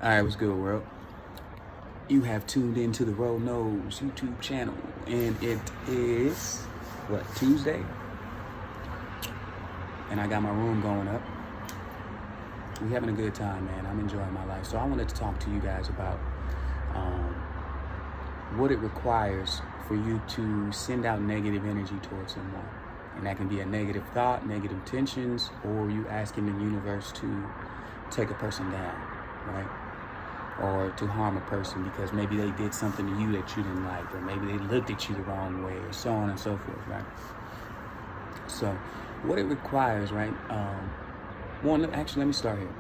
All right, what's good, world? You have tuned into the Road Knows YouTube channel, and it is Tuesday, and I got my room going up. We're having a good time, man. I'm enjoying my life. So I wanted to talk to you guys about what it requires for you to send out negative energy towards someone, and that can be a negative thought, negative intentions, or you asking the universe to take a person down, right? Or to harm a person because maybe they did something to you that you didn't like, or maybe they looked at you the wrong way, or so on and so forth, right? So what it requires, right? Let me start here.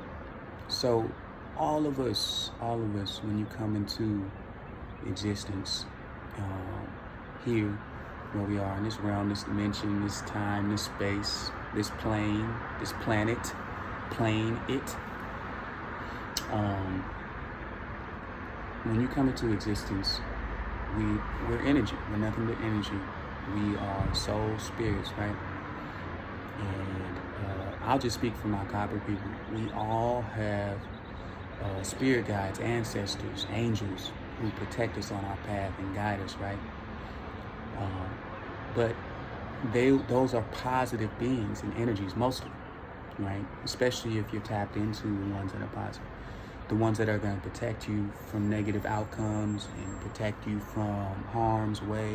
So all of us, when you come into existence, here, where we are in this realm, this dimension, this time, this space, this plane, this planet, when you come into existence, we're energy. We're nothing but energy. We are soul spirits, right? And I'll just speak for my copper people. We all have spirit guides, ancestors, angels who protect us on our path and guide us, right? But those are positive beings and energies, mostly, right? Especially if you're tapped into the ones that are positive. The ones that are going to protect you from negative outcomes and protect you from harm's way,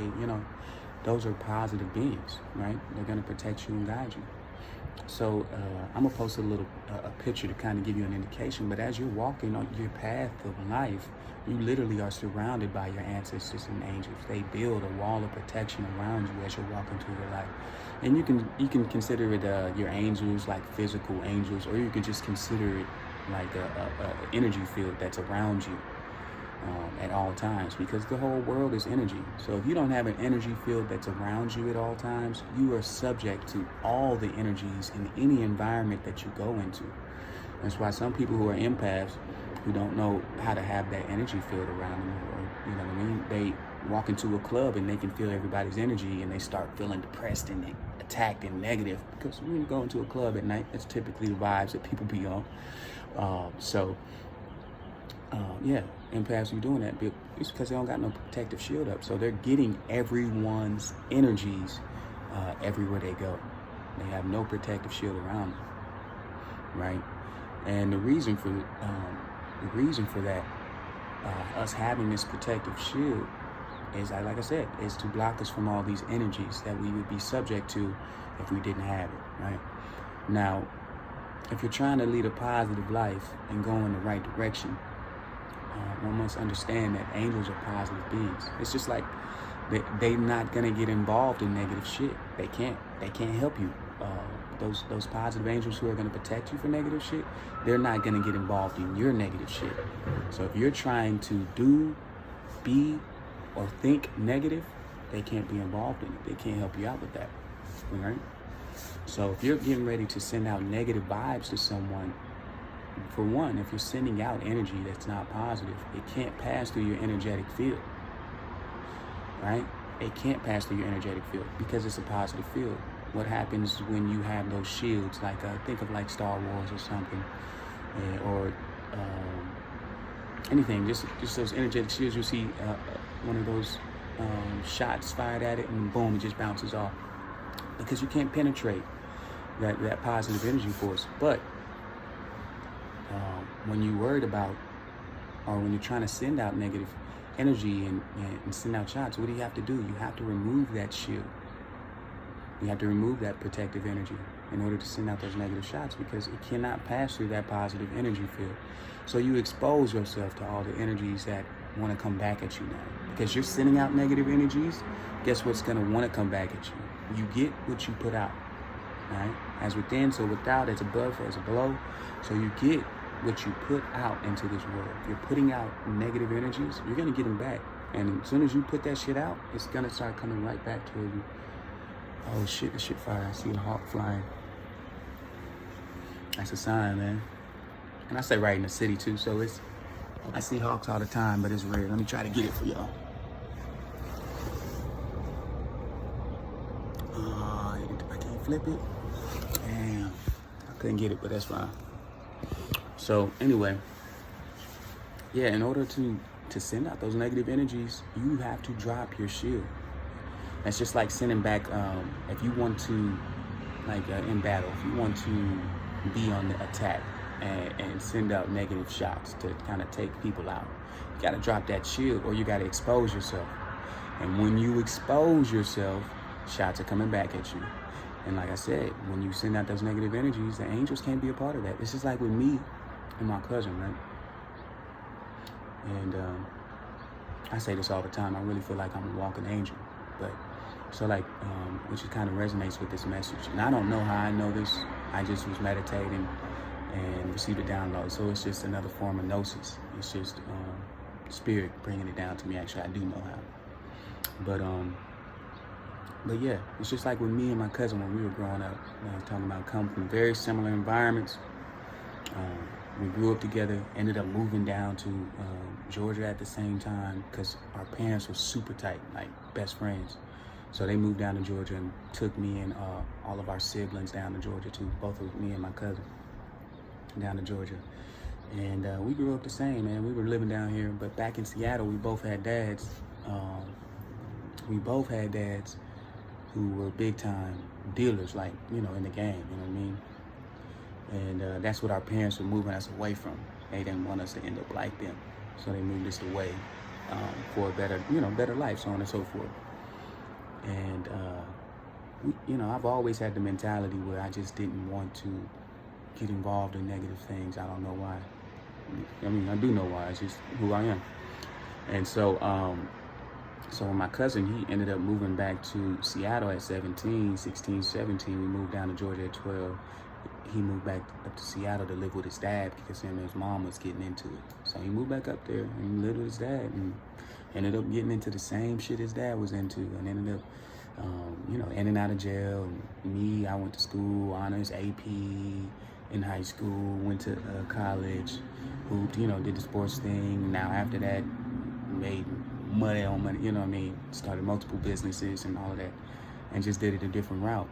those are positive beings, right? They're going to protect you and guide you. So I'm going to post a picture to kind of give you an indication. But as you're walking on your path of life, you literally are surrounded by your ancestors and angels. They build a wall of protection around you as you're walking through your life. And you can consider it your angels, like physical angels, or you can just consider it like a energy field that's around you at all times, because the whole world is energy. So if you don't have an energy field that's around you at all times, you are subject to all the energies in any environment that you go into. That's why some people who are empaths, who don't know how to have that energy field around them, or, you know what I mean, they walk into a club and they can feel everybody's energy and they start feeling depressed and attacked and negative, because when you go into a club at night, that's typically the vibes that people be on. Empaths who are doing that, it's because they don't got no protective shield up. So they're getting everyone's energies everywhere they go. They have no protective shield around them, right? And the reason for that, us having this protective shield, is, like I said, is to block us from all these energies that we would be subject to if we didn't have it, right? Now, if you're trying to lead a positive life and go in the right direction, one must understand that angels are positive beings. It's just like they're not gonna get involved in negative shit. They can't help you. Those positive angels who are gonna protect you from negative shit, they're not gonna get involved in your negative shit. So if you're trying to do, be, or think negative, they can't be involved in it. They can't help you out with that, right? So if you're getting ready to send out negative vibes to someone, for one, if you're sending out energy that's not positive, it can't pass through your energetic field, right? It can't pass through your energetic field because it's a positive field. What happens when you have those shields, like think of like Star Wars or something, or anything, just those energetic shields. You see one of those shots fired at it, and boom, it just bounces off, because you can't penetrate that positive energy force. But when you're worried about, or when you're trying to send out negative energy and send out shots, what do you have to do? You have to remove that shield. You have to remove that protective energy in order to send out those negative shots, because it cannot pass through that positive energy field. So you expose yourself to all the energies that want to come back at you now, because you're sending out negative energies. Guess what's going to want to come back at you? You get what you put out, right? As within, so without, as above, as below. So you get what you put out into this world. If you're putting out negative energies, you're going to get them back. And as soon as you put that shit out, it's going to start coming right back to you. Oh shit, the shit fire. I see a hawk flying. That's a sign, man. And I say right in the city too, so I see hawks all the time, but it's rare. Let me try to get it for y'all. I can't flip it. Damn, I couldn't get it, but that's fine. So anyway, yeah, in order to send out those negative energies, you have to drop your shield. That's just like sending back. If you want to, like in battle, if you want to be on the attack and send out negative shots to kind of take people out, you got to drop that shield, or you got to expose yourself. And when you expose yourself, shots are coming back at you. And like I said, when you send out those negative energies, the angels can't be a part of that. It's just like with me and my cousin, right? And I say this all the time. I really feel like I'm a walking angel. But so like, which kind of resonates with this message. And I don't know how I know this. I just was meditating and received a download. So it's just another form of gnosis. It's just spirit bringing it down to me. Actually, I do know how. But yeah, it's just like with me and my cousin when we were growing up. I was talking about coming from very similar environments. We grew up together, ended up moving down to Georgia at the same time because our parents were super tight, like best friends. So they moved down to Georgia and took me and all of our siblings down to Georgia too, both of me and my cousin down to Georgia. And we grew up the same, man. We were living down here, but back in Seattle, we both had dads. Who were big time dealers, like, you know, in the game, you know what I mean? And that's what our parents were moving us away from. They didn't want us to end up like them. So they moved us away for a better, better life, so on and so forth. And, I've always had the mentality where I just didn't want to get involved in negative things. I don't know why. I mean, I do know why. It's just who I am. And so when my cousin, he ended up moving back to Seattle at 16, 17. We moved down to Georgia at 12. He moved back up to Seattle to live with his dad because him and his mom was getting into it. So he moved back up there and lived with his dad and ended up getting into the same shit his dad was into, and ended up, in and out of jail. And me, I went to school, honors, AP in high school, went to college, hooped, did the sports thing. Now after that, made money on money, you know what I mean? Started multiple businesses and all of that, and just did it a different route.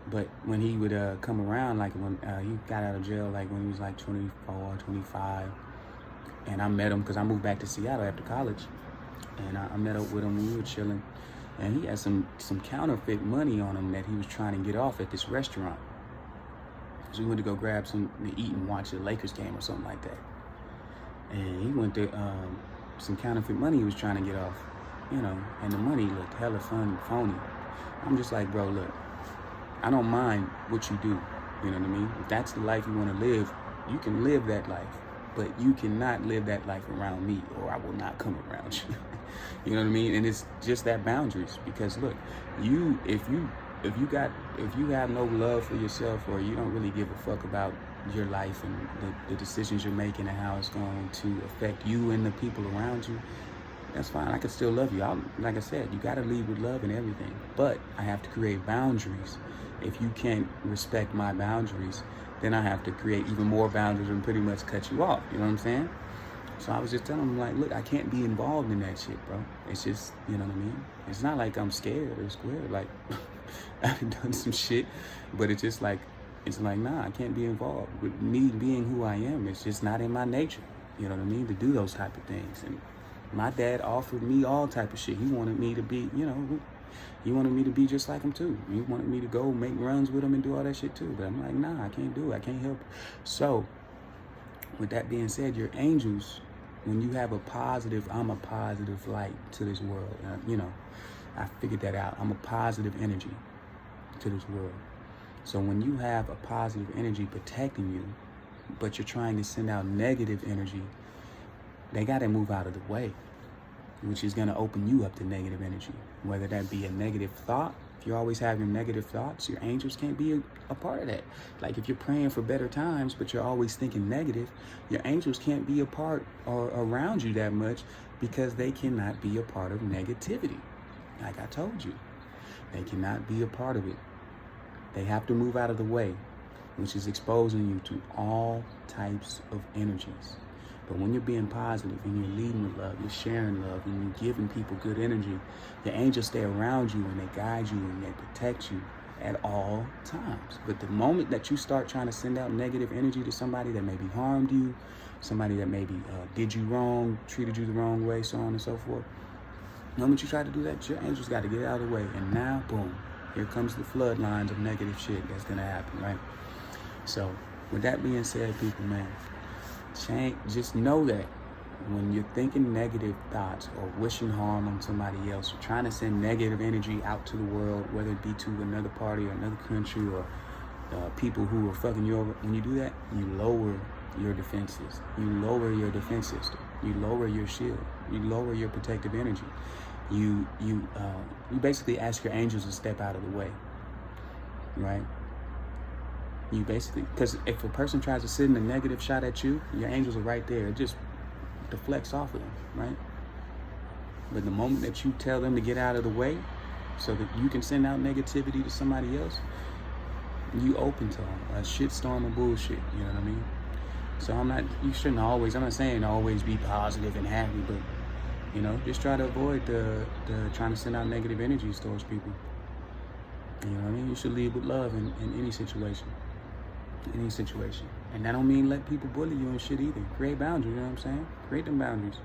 But when he would come around, like when he got out of jail, like when he was like 24, 25, and I met him because I moved back to Seattle after college, and I met up with him. We were chilling, and he had some counterfeit money on him that he was trying to get off at this restaurant. So we went to go grab something to eat and watch a Lakers game or something like that. And he went to some counterfeit money he was trying to get off, and the money looked hella phony. I'm just like, bro, look, I don't mind what you do, you know what I mean? If that's the life you want to live, you can live that life, but you cannot live that life around me, or I will not come around you. You know what I mean? And it's just that boundaries, because look, if you have no love for yourself, or you don't really give a fuck about your life and the decisions you're making and how it's going to affect you and the people around you, that's fine. I can still love you. Like I said, you got to lead with love and everything, but I have to create boundaries. If you can't respect my boundaries, then I have to create even more boundaries and pretty much cut you off. You know what I'm saying? So I was just telling him, like, look, I can't be involved in that shit, bro. It's just, you know what I mean? It's not like I'm scared or scared. Like, I've done some shit, but it's just like, nah, I can't be involved. With me being who I am, it's just not in my nature, you know what I mean, to do those type of things. And my dad offered me all type of shit. He wanted me to be, he wanted me to be just like him too. He wanted me to go make runs with him and do all that shit too. But I'm like, nah, I can't do it. I can't help it. So with that being said, your angels, when you have I'm a positive light to this world. I figured that out. I'm a positive energy to this world. So when you have a positive energy protecting you, but you're trying to send out negative energy, they got to move out of the way, which is going to open you up to negative energy, whether that be a negative thought. If you're always having negative thoughts, your angels can't be a part of that. Like if you're praying for better times, but you're always thinking negative, your angels can't be a part or around you that much, because they cannot be a part of negativity. Like I told you, they cannot be a part of it. They have to move out of the way, which is exposing you to all types of energies. But when you're being positive and you're leading with love, you're sharing love, and you're giving people good energy, your angels stay around you and they guide you and they protect you. at all times. But the moment that you start trying to send out negative energy to somebody that maybe harmed you, somebody that maybe did you wrong, treated you the wrong way, so on and so forth, the moment you try to do that, your angels got to get out of the way. And now, boom, here comes the flood lines of negative shit that's going to happen, right? So with that being said, people, man, just know that when you're thinking negative thoughts or wishing harm on somebody else or trying to send negative energy out to the world, whether it be to another party or another country or people who are fucking you over, when you do that, you lower your defenses. You lower your defense system. You lower your shield. You lower your protective energy. You basically ask your angels to step out of the way, right? You basically, because if a person tries to send a negative shot at you, your angels are right there. It just deflects off of them, right? But the moment that you tell them to get out of the way so that you can send out negativity to somebody else, you open to a shitstorm of bullshit, you know what I mean? So I'm not saying always be positive and happy, but, you know, just try to avoid the trying to send out negative energies towards people. You know what I mean? You should lead with love in any situation. Any situation. And that don't mean let people bully you and shit either. Create boundaries, you know what I'm saying? Create them boundaries.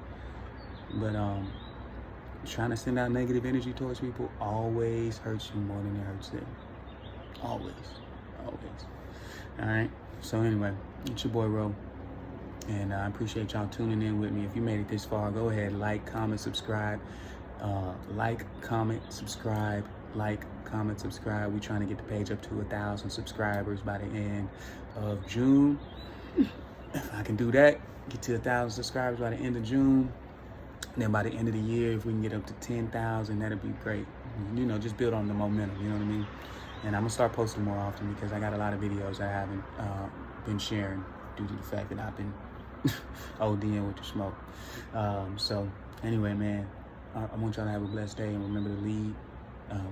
But trying to send out negative energy towards people always hurts you more than it hurts them. Always. Alright? So anyway, it's your boy Ro. And I appreciate y'all tuning in with me. If you made it this far, go ahead, like, comment, subscribe. Like, comment, subscribe. We're trying to get the page up to 1,000 subscribers by the end of June. If I can do that, get to 1,000 subscribers by the end of June. And then by the end of the year, if we can get up to 10,000, that'd be great. You know, just build on the momentum, you know what I mean? And I'm gonna start posting more often because I got a lot of videos I haven't been sharing due to the fact that I've been ODing with the smoke. So anyway, man, I want y'all to have a blessed day and remember to lead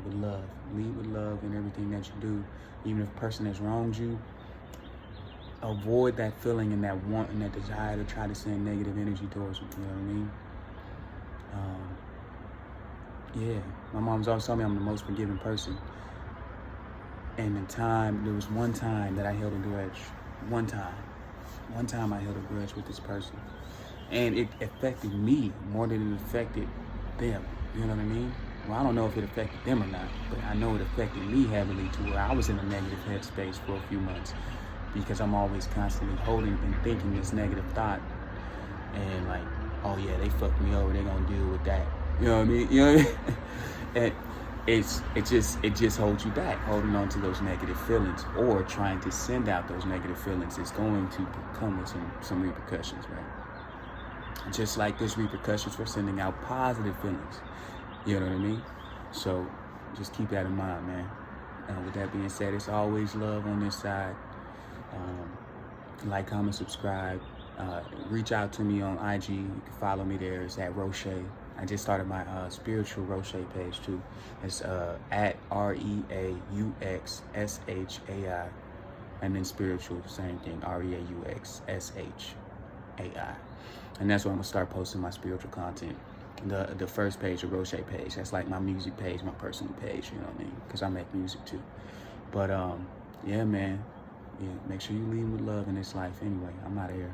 with love. Lead with love in everything that you do. Even if a person has wronged you, avoid that feeling and that want and that desire to try to send negative energy towards them, you know what I mean? Yeah, my mom's always told me I'm the most forgiving person. And there was one time that I held a grudge. One time I held a grudge with this person. And it affected me more than it affected them, you know what I mean? Well, I don't know if it affected them or not, but I know it affected me heavily to where I was in a negative headspace for a few months because I'm always constantly holding and thinking this negative thought and like, oh yeah, they fucked me over, they're gonna deal with that. You know what I mean? You know what I mean? And it just holds you back, holding on to those negative feelings or trying to send out those negative feelings is going to come with some repercussions, right? Just like there's repercussions for sending out positive feelings. You know what I mean? So just keep that in mind, man. With that being said, it's always love on this side. Like, comment, subscribe. Reach out to me on IG. You can follow me there. It's at Roche. I just started my spiritual Roche page too. It's at REAUXSHAI. And then spiritual, same thing, REAUXSHAI. And that's where I'm gonna start posting my spiritual content. The first page, the Roche page, that's like my music page, my personal page, you know what I mean? Because I make music too. But yeah, man. Yeah, make sure you lead with love in this life anyway. I'm out of here.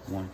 One.